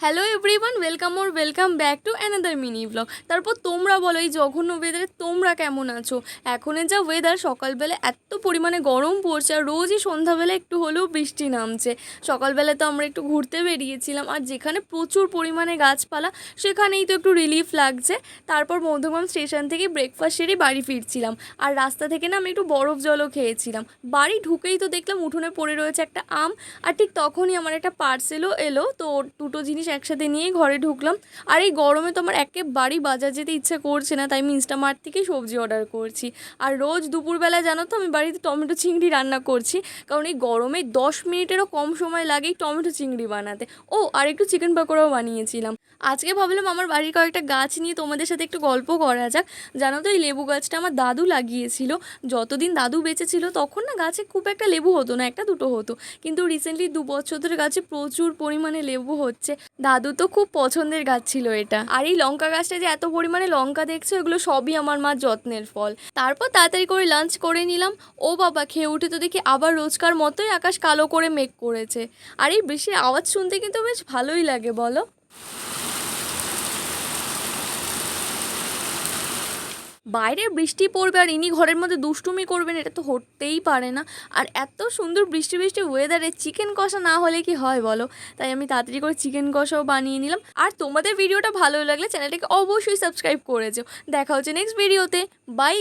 Hello everyone, welcome back to another mini blog. তারপর তোমরা বলো, এই জঘন্য ওয়েদারে তোমরা কেমন আছো? এখনের যা ওয়েদার, সকালবেলা এত পরিমাণে গরম পড়ছে আর রোজই সন্ধ্যাবেলা একটু হলেও বৃষ্টি নামছে। সকালবেলা তো আমরা একটু ঘুরতে বেরিয়েছিলাম, আর যেখানে প্রচুর পরিমাণে গাছপালা সেখানেই তো একটু রিলিফ লাগছে। তারপর মধ্যমগ্রাম স্টেশন থেকে ব্রেকফাস্ট সেরে বাড়ি ফিরছিলাম, আর রাস্তা থেকে না আমি একটু বরফ জলও খেয়েছিলাম। বাড়ি ঢুকেই তো দেখলাম উঠোনে পড়ে রয়েছে একটা আম, আর ঠিক তখনই আমার একটা পার্সেলও এলো। তো দুটো জিনিস একসাথে নিয়েই ঘরে ঢুকলাম। আর এই গরমে তো আমার একেবারেই বাজার যেতে ইচ্ছে করছে না, তাই আমি ইনস্টামার্ট থেকেই সবজি অর্ডার করছি। আর রোজ দুপুরবেলা জানো তো আমি বাড়িতে টমেটো চিংড়ি রান্না করছি, কারণ এই গরমে 10 মিনিটেরও কম সময় লাগে এই টমেটো চিংড়ি বানাতে। ও আর একটু চিকেন পকোড়াও বানিয়েছিলাম। আজকে ভাবলাম আমার বাড়ির কয়েকটা গাছ নিয়ে তোমাদের সাথে একটু গল্প করা যাক। জানো তো এই লেবু গাছটা আমার দাদু লাগিয়েছিল। যতদিন দাদু বেঁচে ছিল তখন না গাছে খুব একটা লেবু হতো না, একটা দুটো হতো। কিন্তু রিসেন্টলি 2 বছর ধরে গাছে প্রচুর পরিমাণে লেবু হচ্ছে। দাদু তো খুব পছন্দের গাছ ছিল এটা। আর এই লঙ্কা গাছটা যে এত পরিমাণে লঙ্কা দেখছে, এগুলো সবই আমার মার যত্নের ফল। তারপর তাড়াতাড়ি করে লাঞ্চ করে নিলাম। ও বাবা, খেয়ে উঠে তো দেখি আবার রোজকার মতোই আকাশ কালো করে মেঘ করেছে। আর এই বৃষ্টির আওয়াজ শুনতে কিন্তু বেশ ভালোই লাগে, বলো? বাইরে বৃষ্টি পড়বে আর ইনি ঘরের মধ্যে দুষ্টুমি করবেন, এটা তো হতেই পারে না। আর এত সুন্দর বৃষ্টি বৃষ্টি ওয়েদারে চিকেন কষা না হলে কি হয় বলো? তাই আমি তাড়াতাড়ি করে চিকেন কষাও বানিয়ে নিলাম। আর তোমাদের ভিডিওটা ভালো লাগলে চ্যানেলটাকে অবশ্যই সাবস্ক্রাইব করেছো। দেখা হচ্ছে নেক্সট ভিডিওতে। বাই।